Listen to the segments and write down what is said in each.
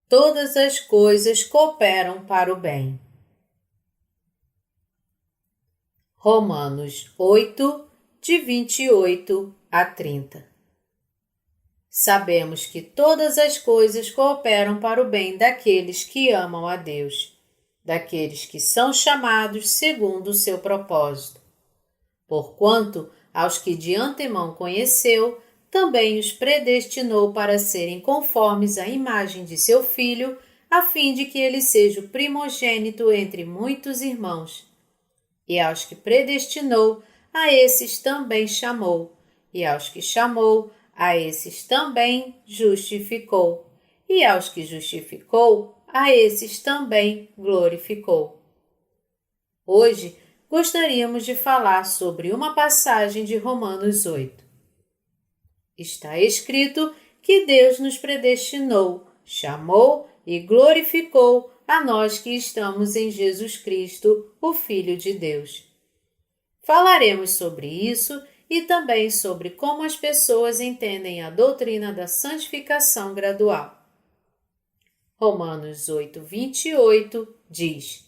todas as coisas cooperam para o bem. Romanos 8, de 28 a 30. Sabemos que todas as coisas cooperam para o bem daqueles que amam a Deus, daqueles que são chamados segundo o seu propósito. Porquanto, aos que de antemão conheceu, também os predestinou para serem conformes à imagem de seu Filho, a fim de que ele seja o primogênito entre muitos irmãos. E aos que predestinou, a esses também chamou. E aos que chamou, a esses também justificou. E aos que justificou, a esses também glorificou. Hoje, gostaríamos de falar sobre uma passagem de Romanos 8. Está escrito que Deus nos predestinou, chamou e glorificou a nós que estamos em Jesus Cristo, o Filho de Deus. Falaremos sobre isso e também sobre como as pessoas entendem a doutrina da santificação gradual. Romanos 8, 28 diz: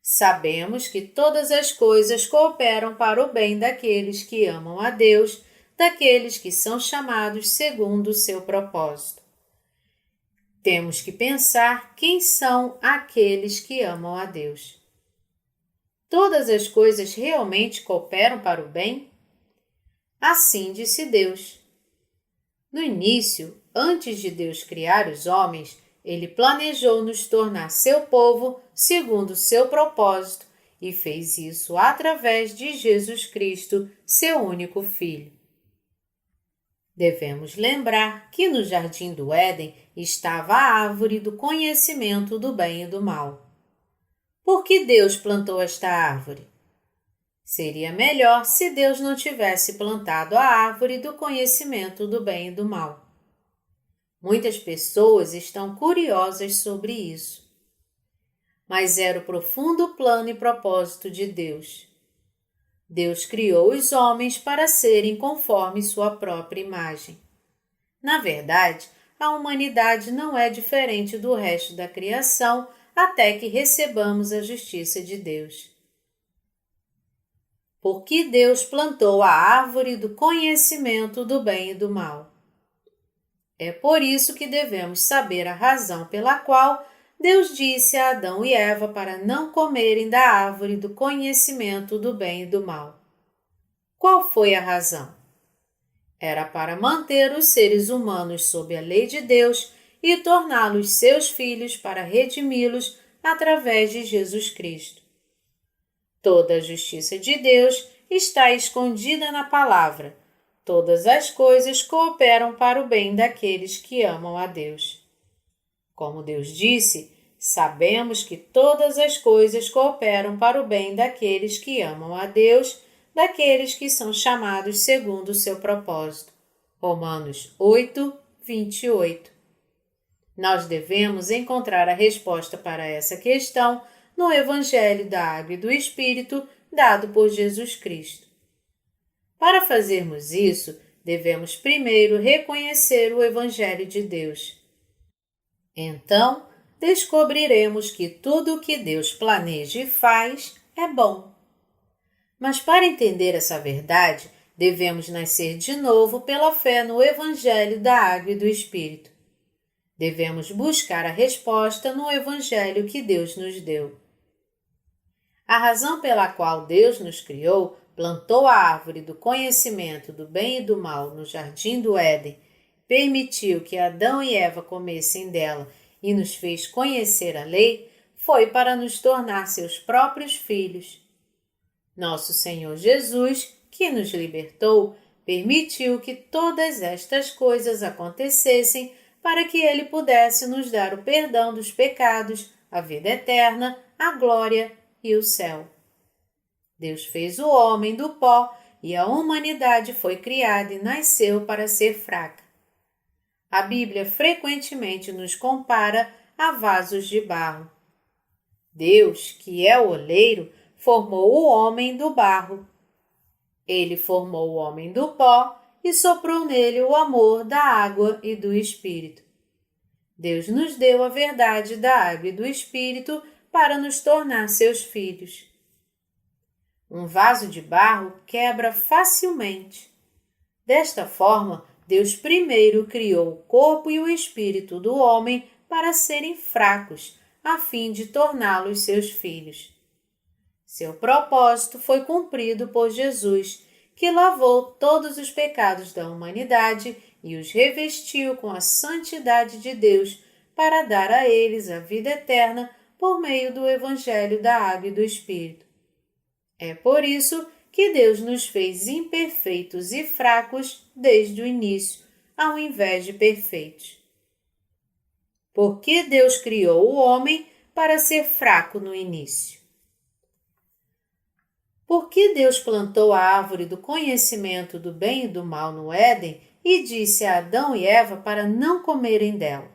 Sabemos que todas as coisas cooperam para o bem daqueles que amam a Deus, daqueles que são chamados segundo o seu propósito. Temos que pensar quem são aqueles que amam a Deus. Todas as coisas realmente cooperam para o bem? Assim disse Deus. No início, antes de Deus criar os homens, Ele planejou nos tornar seu povo segundo o seu propósito e fez isso através de Jesus Cristo, seu único Filho. Devemos lembrar que no Jardim do Éden estava a árvore do conhecimento do bem e do mal. Por que Deus plantou esta árvore? Seria melhor se Deus não tivesse plantado a árvore do conhecimento do bem e do mal. Muitas pessoas estão curiosas sobre isso. Mas era o profundo plano e propósito de Deus. Deus criou os homens para serem conforme sua própria imagem. Na verdade, a humanidade não é diferente do resto da criação até que recebamos a justiça de Deus. Por que Deus plantou a árvore do conhecimento do bem e do mal? É por isso que devemos saber a razão pela qual Deus disse a Adão e Eva para não comerem da árvore do conhecimento do bem e do mal. Qual foi a razão? Era para manter os seres humanos sob a lei de Deus e torná-los seus filhos para redimi-los através de Jesus Cristo. Toda a justiça de Deus está escondida na palavra. Todas as coisas cooperam para o bem daqueles que amam a Deus. Como Deus disse, sabemos que todas as coisas cooperam para o bem daqueles que amam a Deus, daqueles que são chamados segundo o seu propósito. Romanos 8, 28. Nós devemos encontrar a resposta para essa questão no Evangelho da Água e do Espírito dado por Jesus Cristo. Para fazermos isso, devemos primeiro reconhecer o Evangelho de Deus. Então, descobriremos que tudo o que Deus planeja e faz é bom. Mas para entender essa verdade, devemos nascer de novo pela fé no Evangelho da Água e do Espírito. Devemos buscar a resposta no Evangelho que Deus nos deu. A razão pela qual Deus nos criou, plantou a árvore do conhecimento do bem e do mal no Jardim do Éden, permitiu que Adão e Eva comessem dela e nos fez conhecer a lei, foi para nos tornar seus próprios filhos. Nosso Senhor Jesus, que nos libertou, permitiu que todas estas coisas acontecessem para que Ele pudesse nos dar o perdão dos pecados, a vida eterna, a glória e o céu. Deus fez o homem do pó e a humanidade foi criada e nasceu para ser fraca. A Bíblia frequentemente nos compara a vasos de barro. Deus, que é o oleiro, formou o homem do barro. Ele formou o homem do pó e soprou nele o amor da água e do Espírito. Deus nos deu a verdade da água e do Espírito para nos tornar seus filhos. Um vaso de barro quebra facilmente. Desta forma, Deus primeiro criou o corpo e o espírito do homem para serem fracos, a fim de torná-los seus filhos. Seu propósito foi cumprido por Jesus, que lavou todos os pecados da humanidade e os revestiu com a santidade de Deus para dar a eles a vida eterna por meio do Evangelho da Água e do Espírito. É por isso que Deus nos fez imperfeitos e fracos desde o início, ao invés de perfeitos. Porque Deus criou o homem para ser fraco no início. Porque Deus plantou a árvore do conhecimento do bem e do mal no Éden e disse a Adão e Eva para não comerem dela.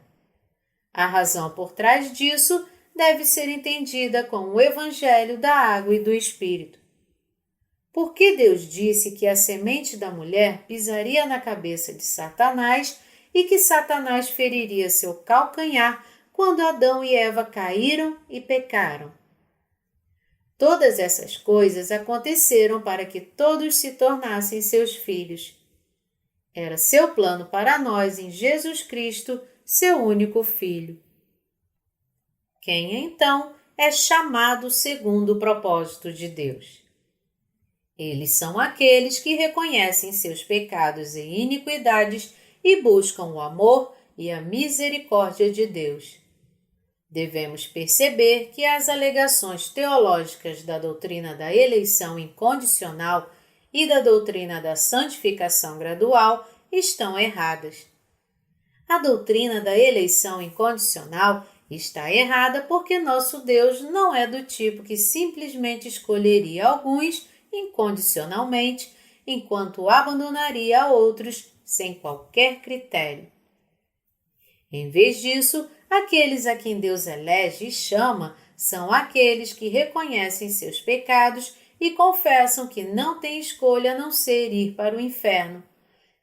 A razão por trás disso deve ser entendida com o Evangelho da Água e do Espírito. Porque Deus disse que a semente da mulher pisaria na cabeça de Satanás e que Satanás feriria seu calcanhar quando Adão e Eva caíram e pecaram. Todas essas coisas aconteceram para que todos se tornassem seus filhos. Era seu plano para nós em Jesus Cristo, seu único Filho. Quem, então, é chamado segundo o propósito de Deus? Eles são aqueles que reconhecem seus pecados e iniquidades e buscam o amor e a misericórdia de Deus. Devemos perceber que as alegações teológicas da doutrina da eleição incondicional e da doutrina da santificação gradual estão erradas. A doutrina da eleição incondicional está errada porque nosso Deus não é do tipo que simplesmente escolheria alguns incondicionalmente, enquanto abandonaria a outros sem qualquer critério. Em vez disso, aqueles a quem Deus elege e chama são aqueles que reconhecem seus pecados e confessam que não têm escolha a não ser ir para o inferno.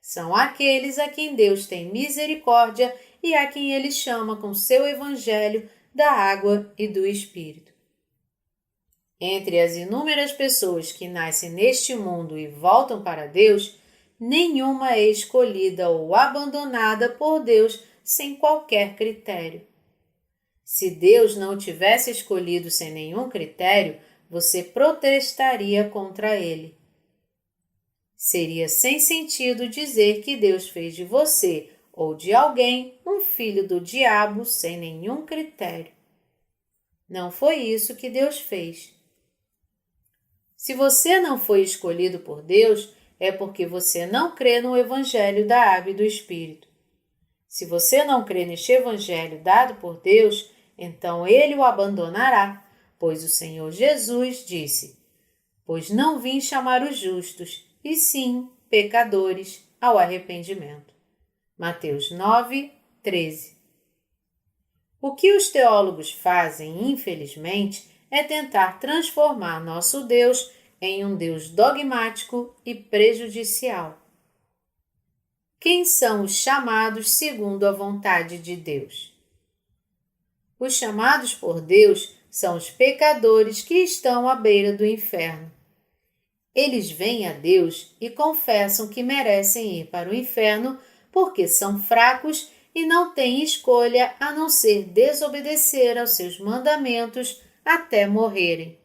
São aqueles a quem Deus tem misericórdia e a quem Ele chama com seu Evangelho da água e do Espírito. Entre as inúmeras pessoas que nascem neste mundo e voltam para Deus, nenhuma é escolhida ou abandonada por Deus sem qualquer critério. Se Deus não o tivesse escolhido sem nenhum critério, você protestaria contra Ele. Seria sem sentido dizer que Deus fez de você ou de alguém um filho do diabo sem nenhum critério. Não foi isso que Deus fez. Se você não foi escolhido por Deus, é porque você não crê no Evangelho da Água e do Espírito. Se você não crê neste Evangelho dado por Deus, então Ele o abandonará, pois o Senhor Jesus disse: pois não vim chamar os justos, e sim pecadores ao arrependimento. Mateus 9, 13. O que os teólogos fazem, infelizmente, é tentar transformar nosso Deus em um Deus dogmático e prejudicial. Quem são os chamados segundo a vontade de Deus? Os chamados por Deus são os pecadores que estão à beira do inferno. Eles vêm a Deus e confessam que merecem ir para o inferno porque são fracos e não têm escolha a não ser desobedecer aos seus mandamentos até morrerem.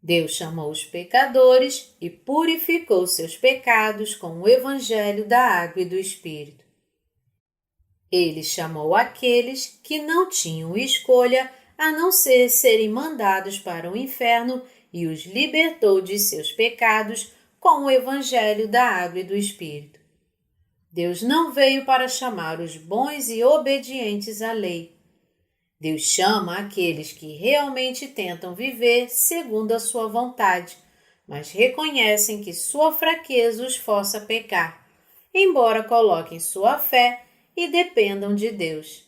Deus chamou os pecadores e purificou seus pecados com o Evangelho da Água e do Espírito. Ele chamou aqueles que não tinham escolha a não ser serem mandados para o inferno e os libertou de seus pecados com o Evangelho da Água e do Espírito. Deus não veio para chamar os bons e obedientes à lei. Deus chama aqueles que realmente tentam viver segundo a sua vontade, mas reconhecem que sua fraqueza os força a pecar, embora coloquem sua fé e dependam de Deus.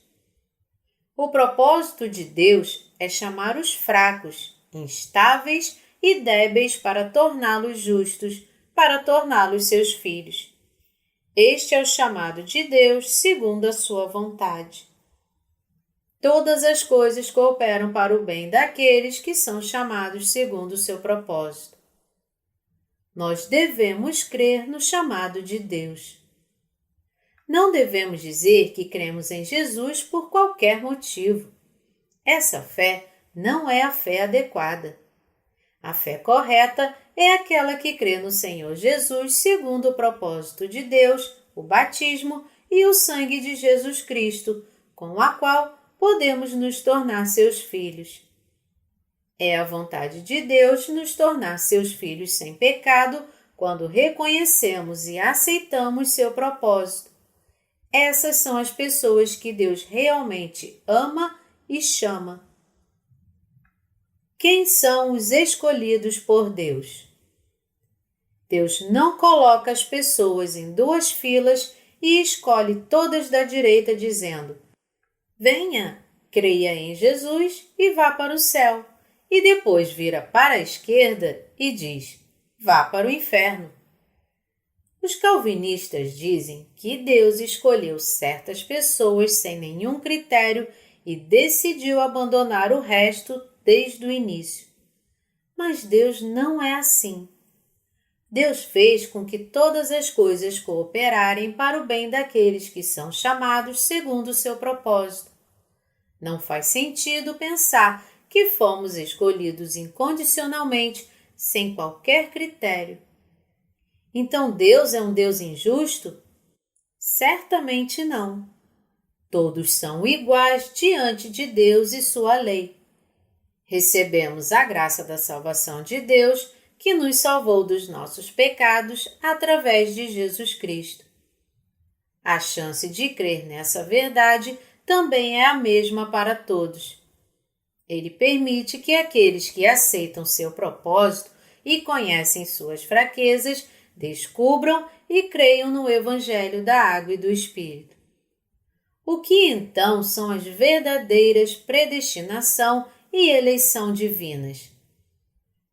O propósito de Deus é chamar os fracos, instáveis e débeis para torná-los justos, para torná-los seus filhos. Este é o chamado de Deus segundo a sua vontade. Todas as coisas cooperam para o bem daqueles que são chamados segundo o seu propósito. Nós devemos crer no chamado de Deus. Não devemos dizer que cremos em Jesus por qualquer motivo. Essa fé não é a fé adequada. A fé correta é aquela que crê no Senhor Jesus segundo o propósito de Deus, o batismo e o sangue de Jesus Cristo, com a qual podemos nos tornar seus filhos. É a vontade de Deus nos tornar seus filhos sem pecado quando reconhecemos e aceitamos seu propósito. Essas são as pessoas que Deus realmente ama e chama. Quem são os escolhidos por Deus? Deus não coloca as pessoas em duas filas e escolhe todas da direita dizendo: venha, creia em Jesus e vá para o céu, e depois vira para a esquerda e diz: vá para o inferno. Os calvinistas dizem que Deus escolheu certas pessoas sem nenhum critério e decidiu abandonar o resto desde o início. Mas Deus não é assim. Deus fez com que todas as coisas cooperarem para o bem daqueles que são chamados segundo o seu propósito. Não faz sentido pensar que fomos escolhidos incondicionalmente, sem qualquer critério. Então Deus é um Deus injusto? Certamente não. Todos são iguais diante de Deus e sua lei. Recebemos a graça da salvação de Deus, que nos salvou dos nossos pecados através de Jesus Cristo. A chance de crer nessa verdade também é a mesma para todos. Ele permite que aqueles que aceitam seu propósito e conhecem suas fraquezas descubram e creiam no Evangelho da Água e do Espírito. O que então são as verdadeiras predestinação e eleição divinas?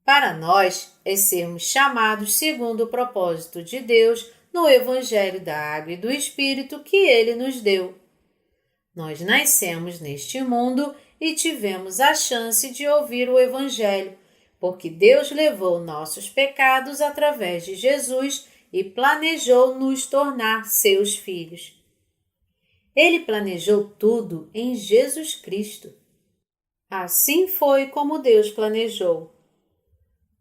Para nós, é sermos chamados segundo o propósito de Deus no Evangelho da Água e do Espírito que Ele nos deu. Nós nascemos neste mundo e tivemos a chance de ouvir o Evangelho, porque Deus levou nossos pecados através de Jesus e planejou nos tornar seus filhos. Ele planejou tudo em Jesus Cristo. Assim foi como Deus planejou.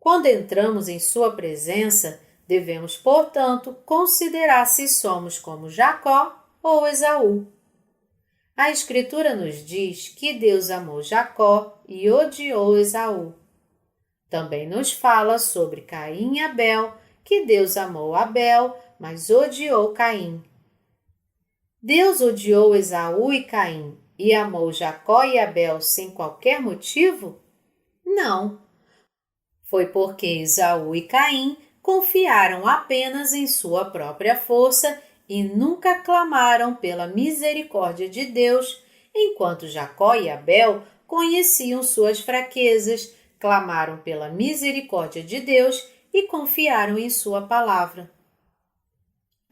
Quando entramos em sua presença, devemos, portanto, considerar se somos como Jacó ou Esaú. A Escritura nos diz que Deus amou Jacó e odiou Esaú. Também nos fala sobre Caim e Abel, que Deus amou Abel, mas odiou Caim. Deus odiou Esaú e Caim e amou Jacó e Abel sem qualquer motivo? Não. Foi porque Esaú e Caim confiaram apenas em sua própria força e nunca clamaram pela misericórdia de Deus, enquanto Jacó e Abel conheciam suas fraquezas, clamaram pela misericórdia de Deus e confiaram em sua palavra.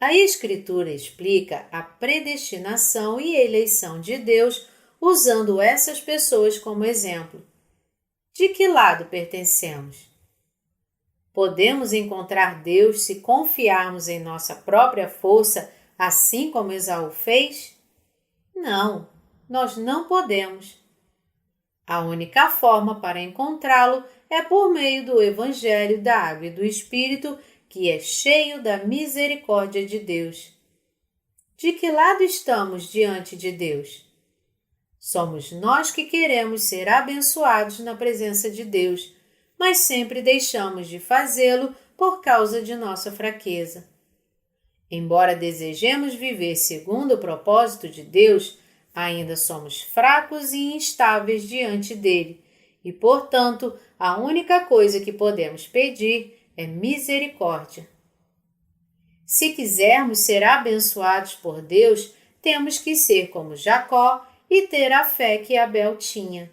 A Escritura explica a predestinação e eleição de Deus usando essas pessoas como exemplo. De que lado pertencemos? Podemos encontrar Deus se confiarmos em nossa própria força, assim como Esaú fez? Não, nós não podemos. A única forma para encontrá-lo é por meio do Evangelho da Água e do Espírito, que é cheio da misericórdia de Deus. De que lado estamos diante de Deus? Somos nós que queremos ser abençoados na presença de Deus, mas sempre deixamos de fazê-lo por causa de nossa fraqueza. Embora desejemos viver segundo o propósito de Deus, ainda somos fracos e instáveis diante dele, e, portanto, a única coisa que podemos pedir é misericórdia. Se quisermos ser abençoados por Deus, temos que ser como Jacó e ter a fé que Abel tinha.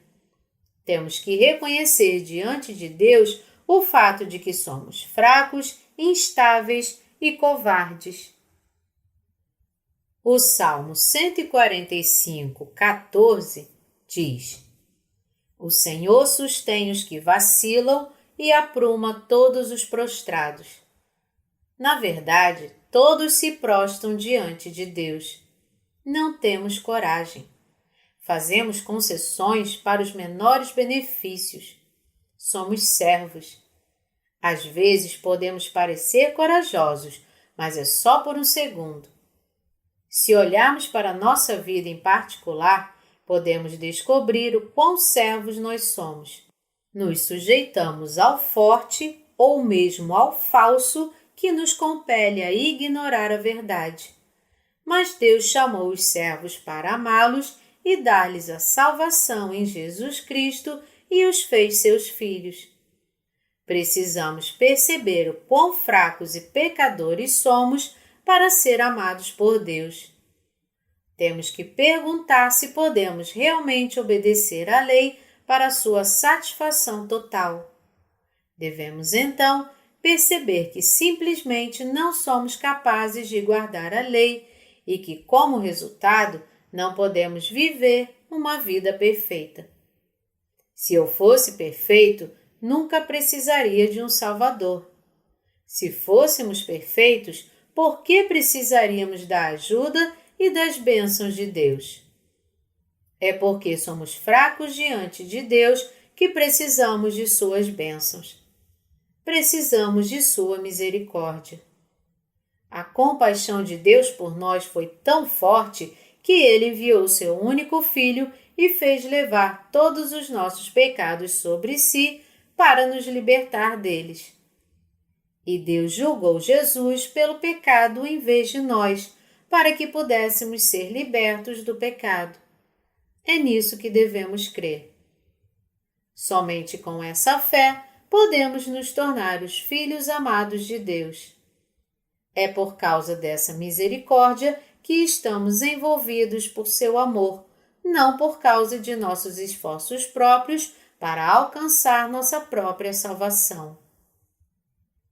Temos que reconhecer diante de Deus o fato de que somos fracos, instáveis e covardes. O Salmo 145:14 diz: O Senhor sustém os que vacilam e apruma todos os prostrados. Na verdade, todos se prostram diante de Deus. Não temos coragem. Fazemos concessões para os menores benefícios. Somos servos. Às vezes podemos parecer corajosos, mas é só por um segundo. Se olharmos para a nossa vida em particular, podemos descobrir o quão servos nós somos. Nos sujeitamos ao forte ou mesmo ao falso que nos compele a ignorar a verdade. Mas Deus chamou os servos para amá-los e dar-lhes a salvação em Jesus Cristo e os fez seus filhos. Precisamos perceber o quão fracos e pecadores somos para ser amados por Deus. Temos que perguntar se podemos realmente obedecer à lei para sua satisfação total. Devemos, então, perceber que simplesmente não somos capazes de guardar a lei e que, como resultado, não podemos viver uma vida perfeita. Se eu fosse perfeito, nunca precisaria de um Salvador. Se fôssemos perfeitos, por que precisaríamos da ajuda e das bênçãos de Deus? É porque somos fracos diante de Deus que precisamos de suas bênçãos. Precisamos de sua misericórdia. A compaixão de Deus por nós foi tão forte que Ele enviou seu único Filho e fez levar todos os nossos pecados sobre si para nos libertar deles. E Deus julgou Jesus pelo pecado em vez de nós, para que pudéssemos ser libertos do pecado. É nisso que devemos crer. Somente com essa fé podemos nos tornar os filhos amados de Deus. É por causa dessa misericórdia que estamos envolvidos por seu amor, não por causa de nossos esforços próprios para alcançar nossa própria salvação.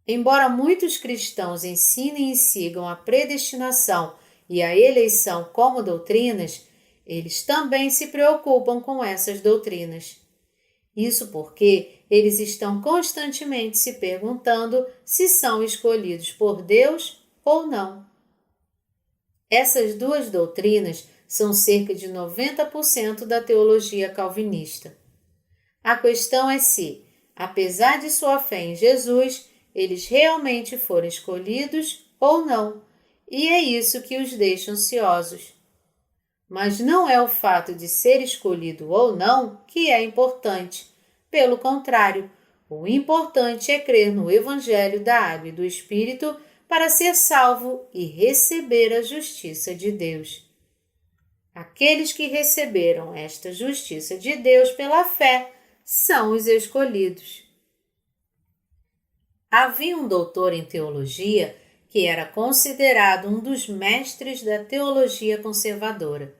Embora muitos cristãos ensinem e sigam a predestinação e a eleição como doutrinas, eles também se preocupam com essas doutrinas. Isso porque eles estão constantemente se perguntando se são escolhidos por Deus ou não. Essas duas doutrinas são cerca de 90% da teologia calvinista. A questão é se, apesar de sua fé em Jesus, eles realmente foram escolhidos ou não, e é isso que os deixa ansiosos. Mas não é o fato de ser escolhido ou não que é importante. Pelo contrário, o importante é crer no Evangelho da Água e do Espírito para ser salvo e receber a justiça de Deus. Aqueles que receberam esta justiça de Deus pela fé são os escolhidos. Havia um doutor em teologia que era considerado um dos mestres da teologia conservadora.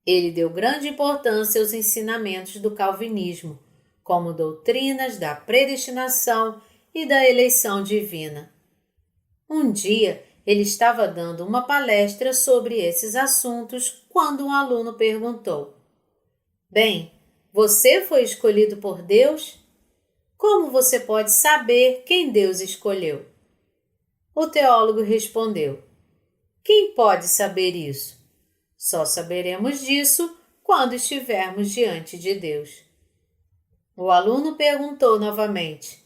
Ele deu grande importância aos ensinamentos do calvinismo, como doutrinas da predestinação e da eleição divina. Um dia, ele estava dando uma palestra sobre esses assuntos quando um aluno perguntou: Bem, você foi escolhido por Deus? Como você pode saber quem Deus escolheu? O teólogo respondeu: Quem pode saber isso? Só saberemos disso quando estivermos diante de Deus. O aluno perguntou novamente: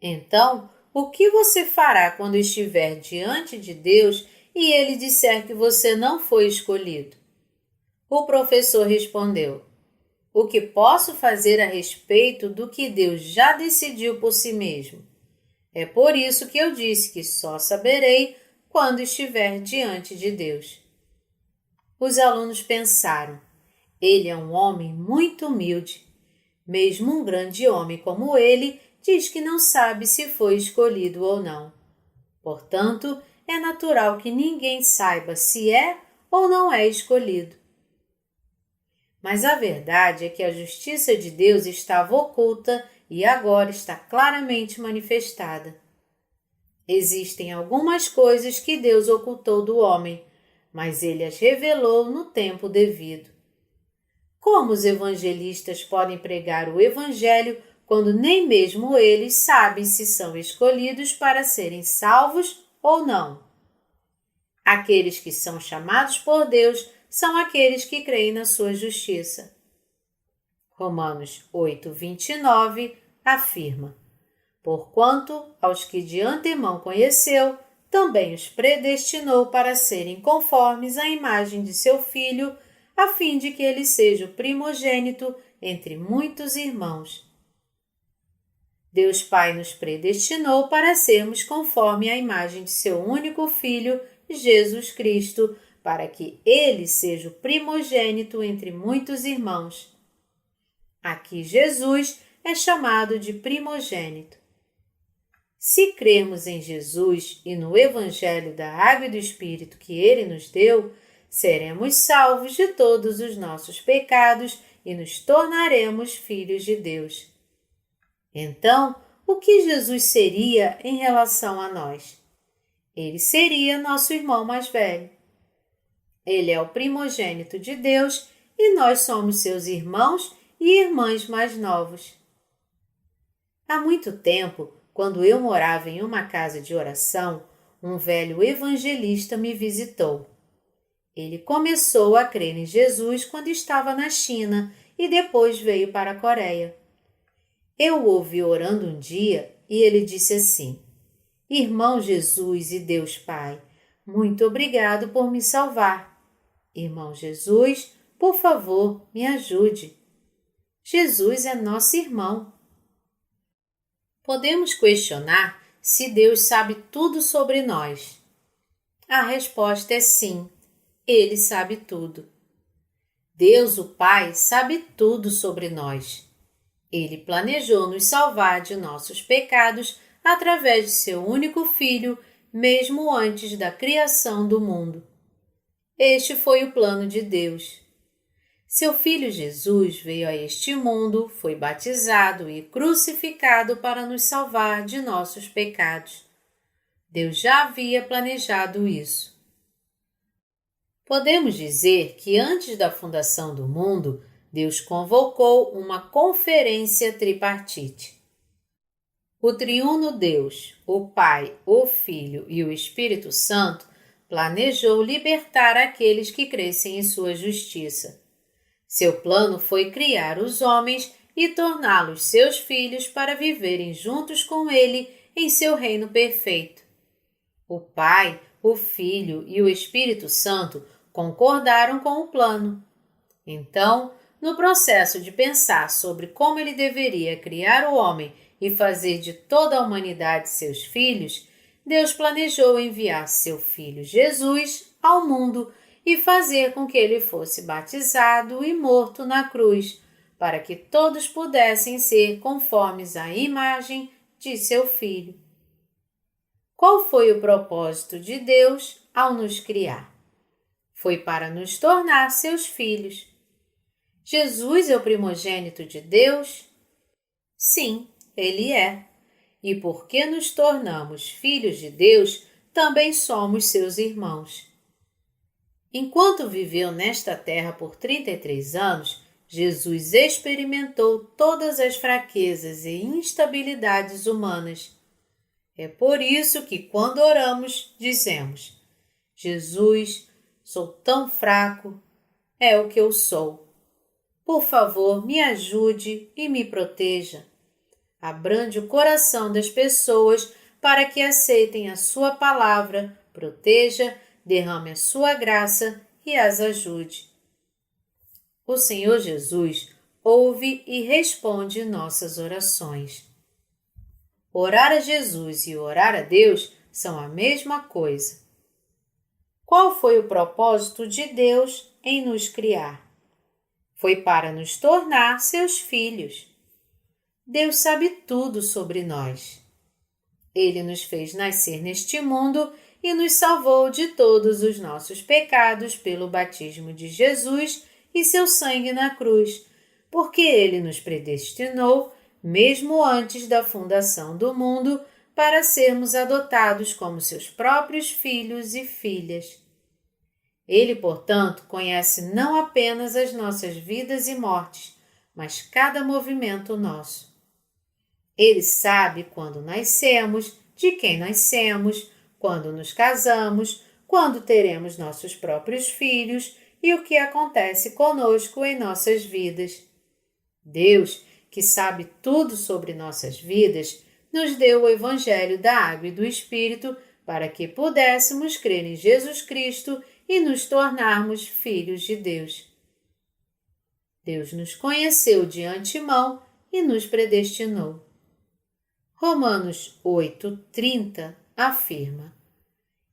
Então, o que você fará quando estiver diante de Deus e ele disser que você não foi escolhido? O professor respondeu: O que posso fazer a respeito do que Deus já decidiu por si mesmo? É por isso que eu disse que só saberei quando estiver diante de Deus. Os alunos pensaram: ele é um homem muito humilde. Mesmo um grande homem como ele diz que não sabe se foi escolhido ou não. Portanto, é natural que ninguém saiba se é ou não é escolhido. Mas a verdade é que a justiça de Deus estava oculta e agora está claramente manifestada. Existem algumas coisas que Deus ocultou do homem, mas ele as revelou no tempo devido. Como os evangelistas podem pregar o Evangelho quando nem mesmo eles sabem se são escolhidos para serem salvos ou não? Aqueles que são chamados por Deus são aqueles que creem na sua justiça. Romanos 8:29 afirma: Porquanto aos que de antemão conheceu, também os predestinou para serem conformes à imagem de seu Filho, a fim de que ele seja o primogênito entre muitos irmãos. Deus Pai nos predestinou para sermos conforme à imagem de seu único Filho, Jesus Cristo, para que ele seja o primogênito entre muitos irmãos. Aqui Jesus é chamado de primogênito. Se cremos em Jesus e no Evangelho da Água e do Espírito que ele nos deu, seremos salvos de todos os nossos pecados e nos tornaremos filhos de Deus. Então, o que Jesus seria em relação a nós? Ele seria nosso irmão mais velho. Ele é o primogênito de Deus e nós somos seus irmãos e irmãs mais novos. Há muito tempo, quando eu morava em uma casa de oração, um velho evangelista me visitou. Ele começou a crer em Jesus quando estava na China e depois veio para a Coreia. Eu o ouvi orando um dia e ele disse assim: Irmão Jesus e Deus Pai, muito obrigado por me salvar. Irmão Jesus, por favor, me ajude. Jesus é nosso irmão. Podemos questionar se Deus sabe tudo sobre nós. A resposta é sim, Ele sabe tudo. Deus, o Pai, sabe tudo sobre nós. Ele planejou nos salvar de nossos pecados através de seu único Filho, mesmo antes da criação do mundo. Este foi o plano de Deus. Seu Filho Jesus veio a este mundo, foi batizado e crucificado para nos salvar de nossos pecados. Deus já havia planejado isso. Podemos dizer que antes da fundação do mundo, Deus convocou uma conferência tripartite. O triuno Deus, o Pai, o Filho e o Espírito Santo, planejou libertar aqueles que crescem em sua justiça. Seu plano foi criar os homens e torná-los seus filhos para viverem juntos com ele em seu reino perfeito. O Pai, o Filho e o Espírito Santo concordaram com o plano. Então, no processo de pensar sobre como ele deveria criar o homem e fazer de toda a humanidade seus filhos, Deus planejou enviar seu Filho Jesus ao mundo e fazer com que ele fosse batizado e morto na cruz, para que todos pudessem ser conformes à imagem de seu Filho. Qual foi o propósito de Deus ao nos criar? Foi para nos tornar seus filhos. Jesus é o primogênito de Deus? Sim, ele é. E porque nos tornamos filhos de Deus, também somos seus irmãos. Enquanto viveu nesta terra por 33 anos, Jesus experimentou todas as fraquezas e instabilidades humanas. É por isso que, quando oramos, dizemos: Jesus, sou tão fraco, é o que eu sou. Por favor, me ajude e me proteja. Abrande o coração das pessoas para que aceitem a sua palavra, proteja, derrame a sua graça e as ajude. O Senhor Jesus ouve e responde nossas orações. Orar a Jesus e orar a Deus são a mesma coisa. Qual foi o propósito de Deus em nos criar? Foi para nos tornar seus filhos. Deus sabe tudo sobre nós. Ele nos fez nascer neste mundo e nos salvou de todos os nossos pecados pelo batismo de Jesus e seu sangue na cruz, porque ele nos predestinou, mesmo antes da fundação do mundo, para sermos adotados como seus próprios filhos e filhas. Ele, portanto, conhece não apenas as nossas vidas e mortes, mas cada movimento nosso. Ele sabe quando nascemos, de quem nascemos, quando nos casamos, quando teremos nossos próprios filhos e o que acontece conosco em nossas vidas. Deus, que sabe tudo sobre nossas vidas, nos deu o Evangelho da Água e do Espírito para que pudéssemos crer em Jesus Cristo e nos tornarmos filhos de Deus. Deus nos conheceu de antemão e nos predestinou. Romanos 8:30 afirma: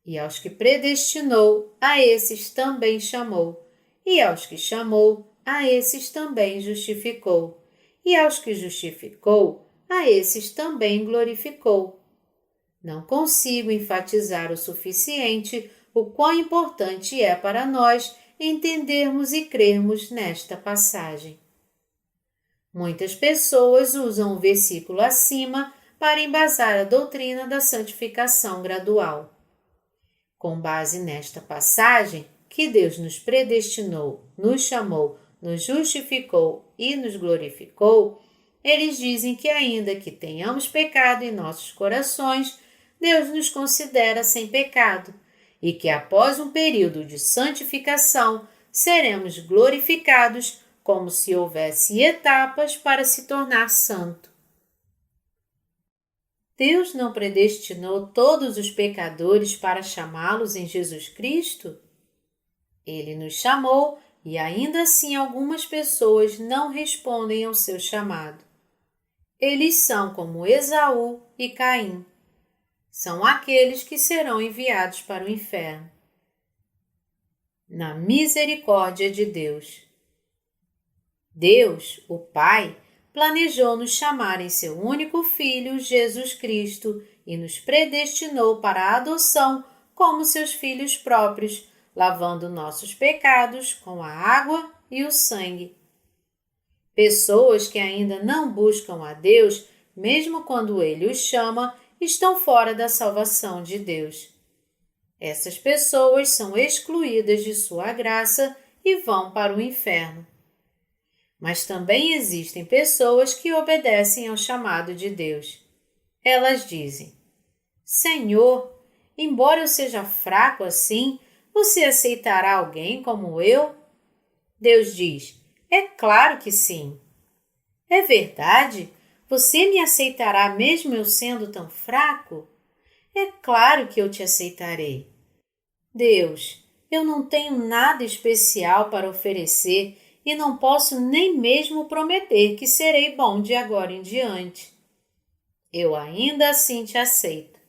E aos que predestinou, a esses também chamou, e aos que chamou, a esses também justificou, e aos que justificou, a esses também glorificou. Não consigo enfatizar o suficiente o quão importante é para nós entendermos e crermos nesta passagem. Muitas pessoas usam o versículo acima para embasar a doutrina da santificação gradual. Com base nesta passagem, que Deus nos predestinou, nos chamou, nos justificou e nos glorificou, eles dizem que ainda que tenhamos pecado em nossos corações, Deus nos considera sem pecado e que após um período de santificação seremos glorificados como se houvesse etapas para se tornar santo. Deus não predestinou todos os pecadores para chamá-los em Jesus Cristo? Ele nos chamou e ainda assim algumas pessoas não respondem ao seu chamado. Eles são como Esaú e Caim. São aqueles que serão enviados para o inferno. Na misericórdia de Deus. Deus, o Pai, planejou nos chamar em seu único Filho, Jesus Cristo, e nos predestinou para a adoção como seus filhos próprios, lavando nossos pecados com a água e o sangue. Pessoas que ainda não buscam a Deus, mesmo quando Ele os chama, estão fora da salvação de Deus. Essas pessoas são excluídas de sua graça e vão para o inferno. Mas também existem pessoas que obedecem ao chamado de Deus. Elas dizem: Senhor, embora eu seja fraco assim, você aceitará alguém como eu? Deus diz: é claro que sim. É verdade? Você me aceitará mesmo eu sendo tão fraco? É claro que eu te aceitarei. Deus, eu não tenho nada especial para oferecer e não posso nem mesmo prometer que serei bom de agora em diante. Eu ainda assim te aceito.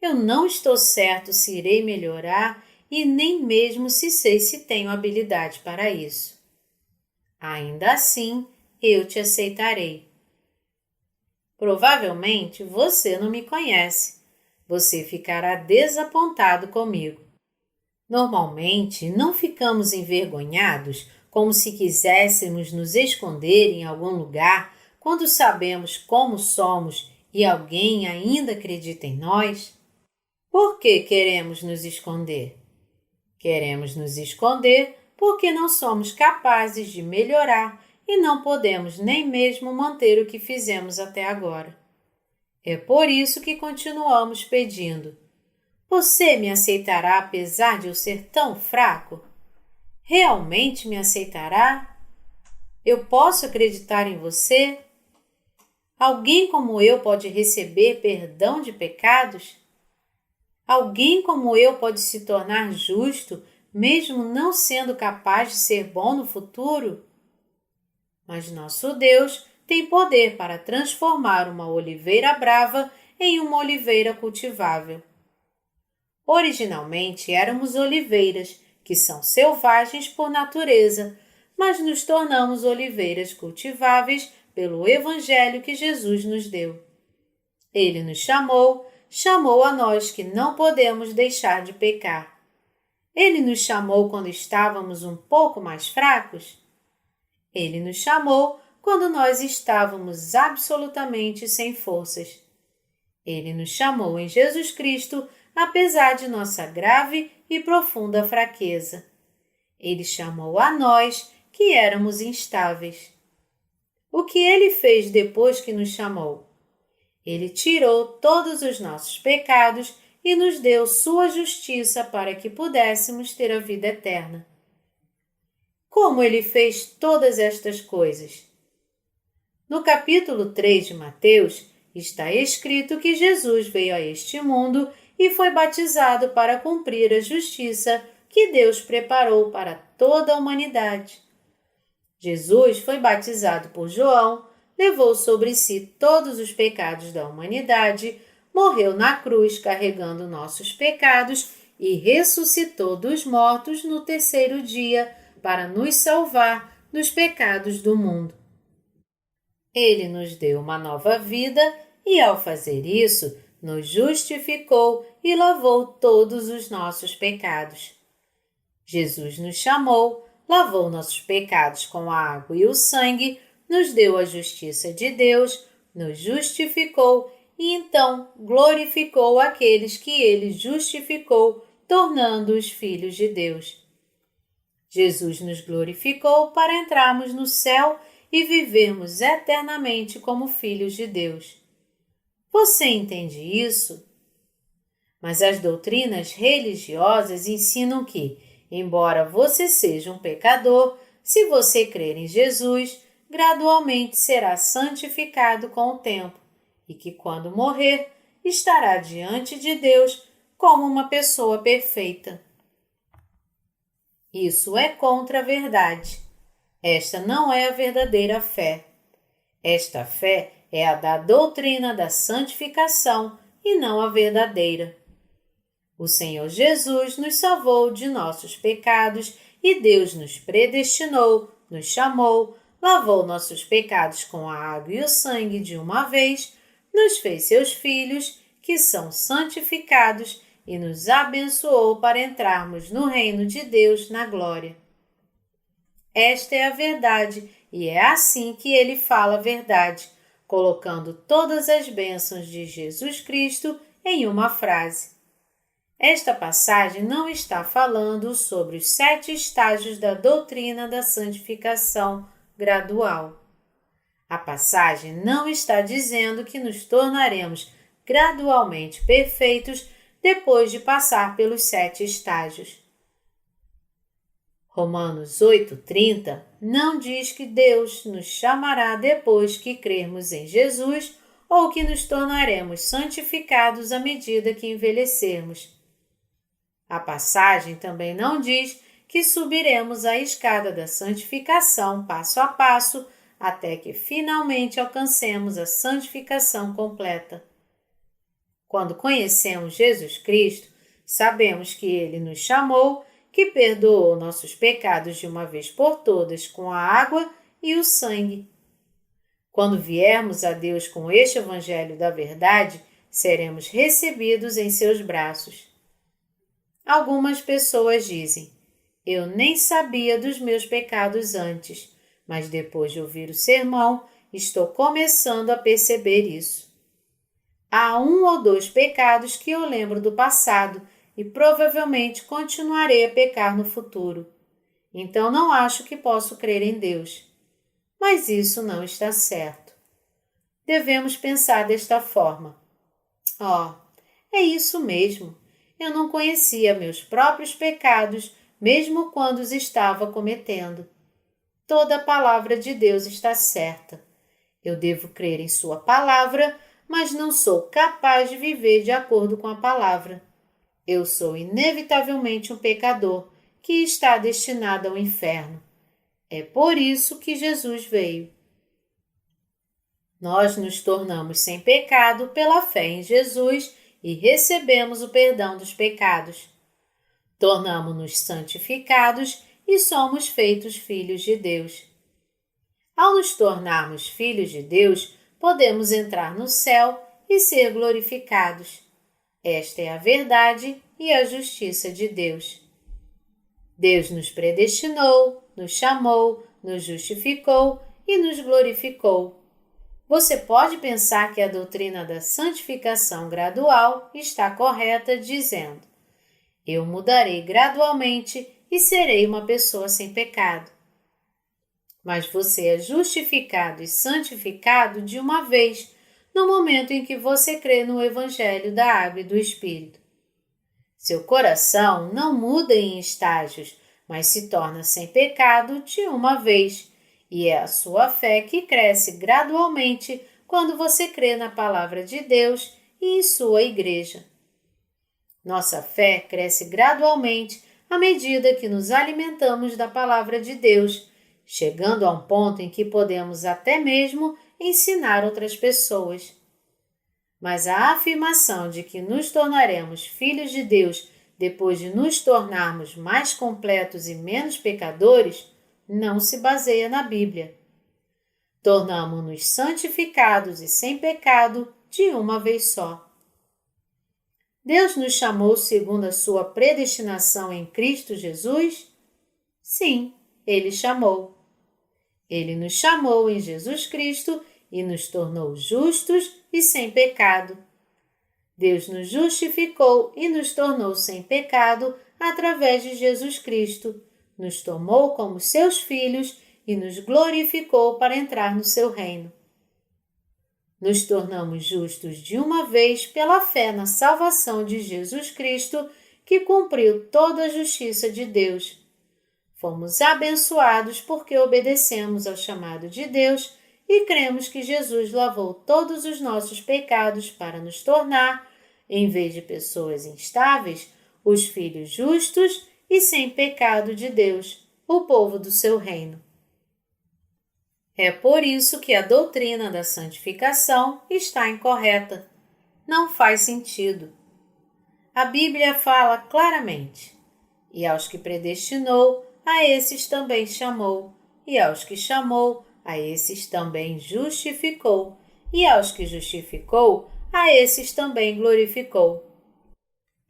Eu não estou certo se irei melhorar e nem mesmo se sei se tenho habilidade para isso. Ainda assim, eu te aceitarei. Provavelmente você não me conhece. Você ficará desapontado comigo. Normalmente, não ficamos envergonhados como se quiséssemos nos esconder em algum lugar quando sabemos como somos e alguém ainda acredita em nós? Por que queremos nos esconder? Queremos nos esconder porque não somos capazes de melhorar e não podemos nem mesmo manter o que fizemos até agora. É por isso que continuamos pedindo: Você me aceitará apesar de eu ser tão fraco? Realmente me aceitará? Eu posso acreditar em você? Alguém como eu pode receber perdão de pecados? Alguém como eu pode se tornar justo, mesmo não sendo capaz de ser bom no futuro? Mas nosso Deus tem poder para transformar uma oliveira brava em uma oliveira cultivável. Originalmente éramos oliveiras, que são selvagens por natureza, mas nos tornamos oliveiras cultiváveis pelo Evangelho que Jesus nos deu. Ele nos chamou a nós que não podemos deixar de pecar. Ele nos chamou quando estávamos um pouco mais fracos? Ele nos chamou quando nós estávamos absolutamente sem forças. Ele nos chamou em Jesus Cristo, apesar de nossa grave e profunda fraqueza. Ele chamou a nós, que éramos instáveis. O que ele fez depois que nos chamou? Ele tirou todos os nossos pecados e nos deu sua justiça para que pudéssemos ter a vida eterna. Como ele fez todas estas coisas? No capítulo 3 de Mateus, está escrito que Jesus veio a este mundo e foi batizado para cumprir a justiça que Deus preparou para toda a humanidade. Jesus foi batizado por João, levou sobre si todos os pecados da humanidade, morreu na cruz carregando nossos pecados e ressuscitou dos mortos no terceiro dia para nos salvar dos pecados do mundo. Ele nos deu uma nova vida e, ao fazer isso, nos justificou e lavou todos os nossos pecados. Jesus nos chamou, lavou nossos pecados com a água e o sangue, nos deu a justiça de Deus, nos justificou e então glorificou aqueles que ele justificou, tornando-os filhos de Deus. Jesus nos glorificou para entrarmos no céu e vivermos eternamente como filhos de Deus. Você entende isso? Mas as doutrinas religiosas ensinam que, embora você seja um pecador, se você crer em Jesus, gradualmente será santificado com o tempo e que, quando morrer, estará diante de Deus como uma pessoa perfeita. Isso é contra a verdade. Esta não é a verdadeira fé. Esta fé é a da doutrina da santificação e não a verdadeira. O Senhor Jesus nos salvou de nossos pecados e Deus nos predestinou, nos chamou, lavou nossos pecados com a água e o sangue de uma vez, nos fez seus filhos, que são santificados, e nos abençoou para entrarmos no reino de Deus na glória. Esta é a verdade e é assim que ele fala a verdade, colocando todas as bênçãos de Jesus Cristo em uma frase. Esta passagem não está falando sobre os 7 estágios da doutrina da santificação gradual. A passagem não está dizendo que nos tornaremos gradualmente perfeitos depois de passar pelos 7 estágios. Romanos 8,30 não diz que Deus nos chamará depois que crermos em Jesus ou que nos tornaremos santificados à medida que envelhecermos. A passagem também não diz que subiremos a escada da santificação passo a passo até que finalmente alcancemos a santificação completa. Quando conhecemos Jesus Cristo, sabemos que Ele nos chamou, que perdoou nossos pecados de uma vez por todas com a água e o sangue. Quando viermos a Deus com este Evangelho da verdade, seremos recebidos em seus braços. Algumas pessoas dizem: eu nem sabia dos meus pecados antes, mas depois de ouvir o sermão, estou começando a perceber isso. Há 1 ou 2 pecados que eu lembro do passado e provavelmente continuarei a pecar no futuro. Então não acho que posso crer em Deus. Mas isso não está certo. Devemos pensar desta forma. É isso mesmo. Eu não conhecia meus próprios pecados, mesmo quando os estava cometendo. Toda a palavra de Deus está certa. Eu devo crer em sua palavra, mas não sou capaz de viver de acordo com a palavra. Eu sou inevitavelmente um pecador que está destinado ao inferno. É por isso que Jesus veio. Nós nos tornamos sem pecado pela fé em Jesus e recebemos o perdão dos pecados. Tornamo-nos santificados e somos feitos filhos de Deus. Ao nos tornarmos filhos de Deus, podemos entrar no céu e ser glorificados. Esta é a verdade e a justiça de Deus. Deus nos predestinou, nos chamou, nos justificou e nos glorificou. Você pode pensar que a doutrina da santificação gradual está correta, dizendo: Eu mudarei gradualmente e serei uma pessoa sem pecado. Mas você é justificado e santificado de uma vez, no momento em que você crê no Evangelho da Água e do Espírito. Seu coração não muda em estágios, mas se torna sem pecado de uma vez, e é a sua fé que cresce gradualmente quando você crê na Palavra de Deus e em sua Igreja. Nossa fé cresce gradualmente à medida que nos alimentamos da Palavra de Deus, chegando a um ponto em que podemos até mesmo ensinar outras pessoas. Mas a afirmação de que nos tornaremos filhos de Deus depois de nos tornarmos mais completos e menos pecadores não se baseia na Bíblia. Tornamo-nos santificados e sem pecado de uma vez só. Deus nos chamou segundo a sua predestinação em Cristo Jesus? Sim, Ele chamou. Ele nos chamou em Jesus Cristo e nos tornou justos e sem pecado. Deus nos justificou e nos tornou sem pecado através de Jesus Cristo, nos tomou como seus filhos e nos glorificou para entrar no seu reino. Nos tornamos justos de uma vez pela fé na salvação de Jesus Cristo, que cumpriu toda a justiça de Deus. Fomos abençoados porque obedecemos ao chamado de Deus e cremos que Jesus lavou todos os nossos pecados para nos tornar, em vez de pessoas instáveis, os filhos justos e sem pecado de Deus, o povo do seu reino. É por isso que a doutrina da santificação está incorreta. Não faz sentido. A Bíblia fala claramente: e aos que predestinou, a esses também chamou, e aos que chamou, a esses também justificou, e aos que justificou, a esses também glorificou.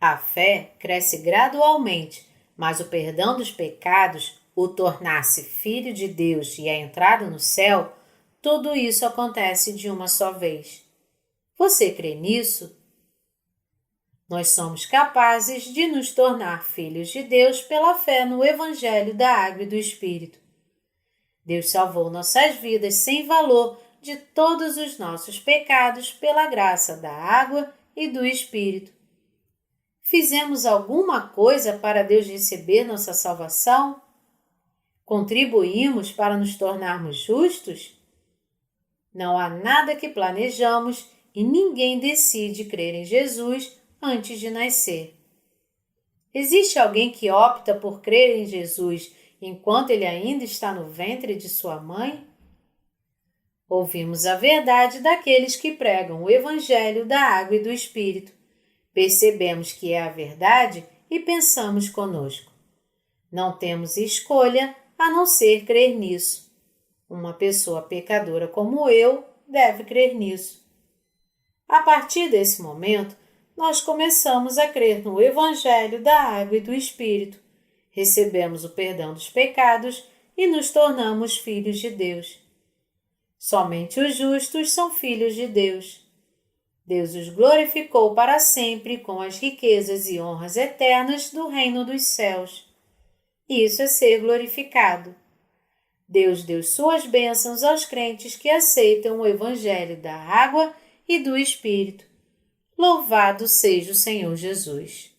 A fé cresce gradualmente, mas o perdão dos pecados, o tornar-se filho de Deus e a entrada no céu, tudo isso acontece de uma só vez. Você crê nisso? Nós somos capazes de nos tornar filhos de Deus pela fé no Evangelho da Água e do Espírito. Deus salvou nossas vidas sem valor de todos os nossos pecados pela graça da água e do Espírito. Fizemos alguma coisa para Deus receber nossa salvação? Contribuímos para nos tornarmos justos? Não há nada que planejamos e ninguém decide crer em Jesus antes de nascer. Existe alguém que opta por crer em Jesus enquanto ele ainda está no ventre de sua mãe? Ouvimos a verdade daqueles que pregam o Evangelho da Água e do Espírito. Percebemos que é a verdade e pensamos conosco: não temos escolha a não ser crer nisso. Uma pessoa pecadora como eu deve crer nisso. A partir desse momento, nós começamos a crer no Evangelho da Água e do Espírito, recebemos o perdão dos pecados e nos tornamos filhos de Deus. Somente os justos são filhos de Deus. Deus os glorificou para sempre com as riquezas e honras eternas do reino dos céus. Isso é ser glorificado. Deus deu suas bênçãos aos crentes que aceitam o Evangelho da Água e do Espírito. Louvado seja o Senhor Jesus!